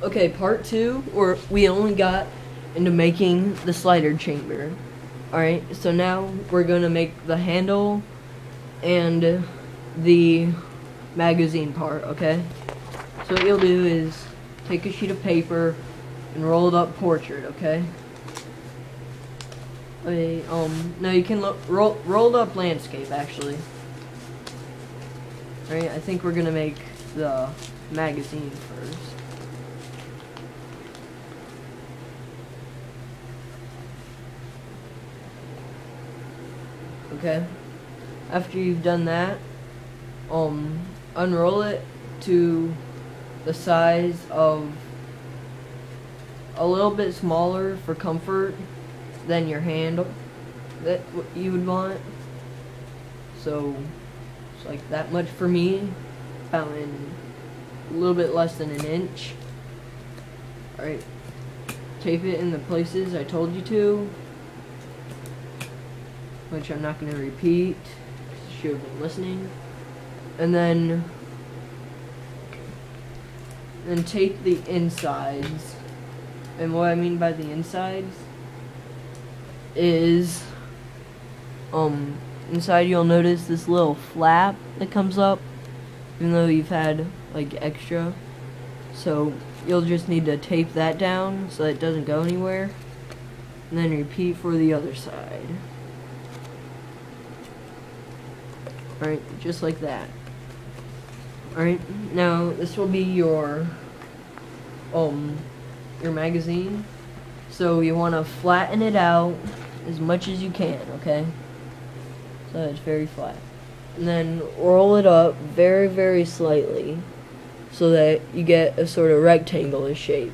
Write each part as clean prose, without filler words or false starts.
Okay, part two, or we only got into making the slider chamber. Alright, so now we're gonna make the handle and the magazine part, okay? So what you'll do is take a sheet of paper and roll it up portrait, okay? Okay, no, you can roll it up landscape, actually. Alright, I think we're gonna make the magazine first. Okay, after you've done that, unroll it to the size of a little bit smaller for comfort than your hand that you would want. So it's like that much for me, about a little bit less than an inch. Alright, tape it in the places I told you to, which I'm not going to repeat because you should have been listening. And then tape the insides. And what I mean by the insides is inside you'll notice this little flap that comes up, even though you've had like extra. So you'll just need to tape that down so that it doesn't go anywhere, and then repeat for the other side. Alright, just like that. Alright, now this will be your magazine. So you want to flatten it out as much as you can, okay? So it's very flat. And then roll it up very, very slightly so that you get a sort of rectangular shape.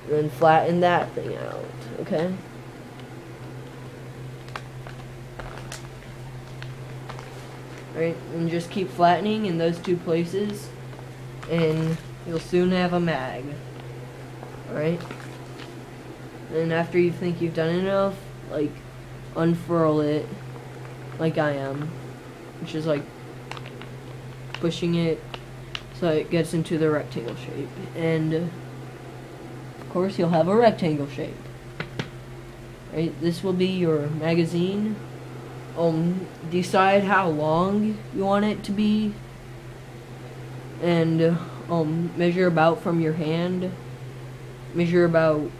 And then flatten that thing out, okay? Right, and just keep flattening in those two places, and you'll soon have a mag. Alright? And after you think you've done enough, like, unfurl it, like I am, which is like pushing it so it gets into the rectangle shape. And, of course, you'll have a rectangle shape. Right, this will be your magazine. Decide how long you want it to be, and measure about from your hand. Measure measure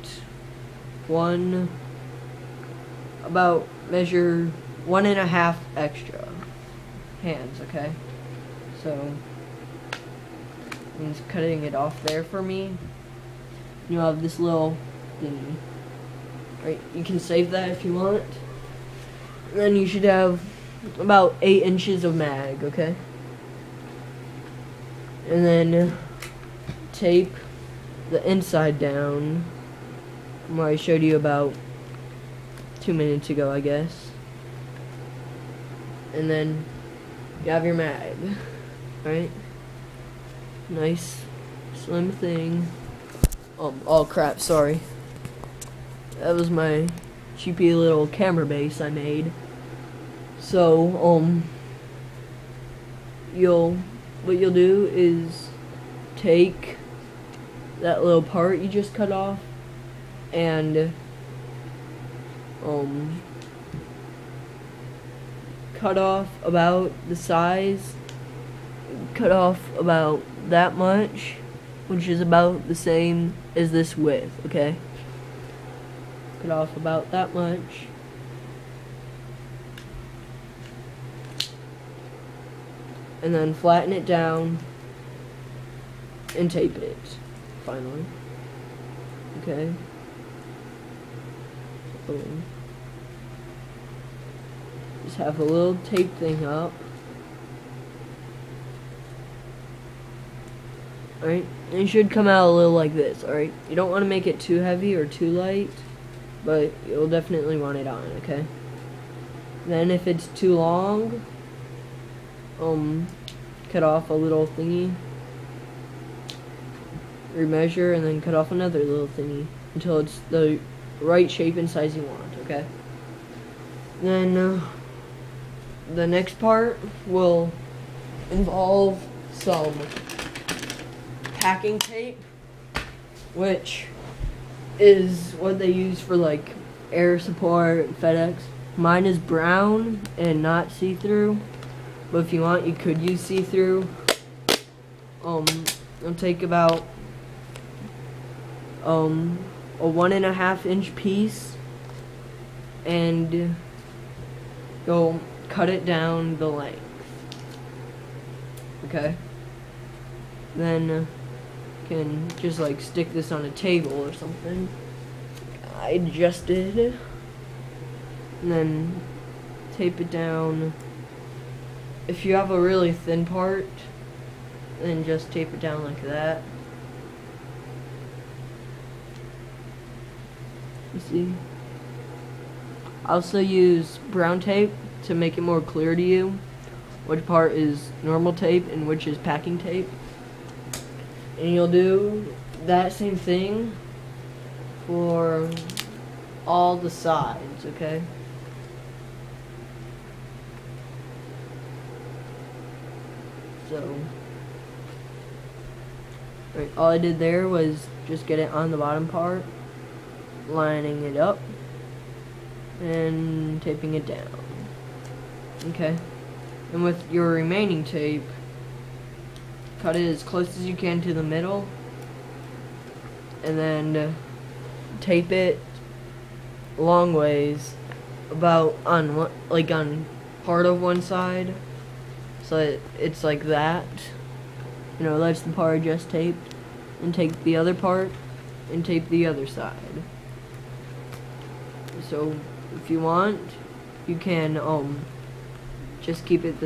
1.5 extra hands, okay? So I'm just cutting it off there for me. You'll have this little thingy. Right, you can save that if you want. And then you should have about 8 inches of mag, okay? And then tape the inside down, where I showed you about 2 minutes ago, I guess. And then you have your mag, right? Nice, slim thing. Oh crap, sorry. That was my cheapy little camera base I made. So, what you'll do is take that little part you just cut off and cut off about the size, cut off about that much, which is about the same as this width, okay? Cut off about that much. And then flatten it down and tape it, finally. Okay? Boom. Just have a little tape thing up. Alright? And it should come out a little like this, alright? You don't want to make it too heavy or too light, but you'll definitely want it on, okay? Then if it's too long, cut off a little thingy, remeasure, and then cut off another little thingy until it's the right shape and size you want, okay? Then the next part will involve some packing tape which is what they use for like air support, FedEx. Mine is brown and not see-through, but if you want, you could use see-through. It'll take about a 1.5 inch piece, and you'll cut it down the length. Okay. Then can just like stick this on a table or something. I just did. And then tape it down. If you have a really thin part, then just tape it down like that. You see? I also use brown tape to make it more clear to you which part is normal tape and which is packing tape. And you'll do that same thing for all the sides, okay? So, right, all I did there was just get it on the bottom part, lining it up, and taping it down. Okay? And with your remaining tape, cut it as close as you can to the middle, and then tape it long ways, about on one, like on part of one side, so it's like that. You know, that's the part I just taped, and take the other part and tape the other side. So if you want, you can just keep it the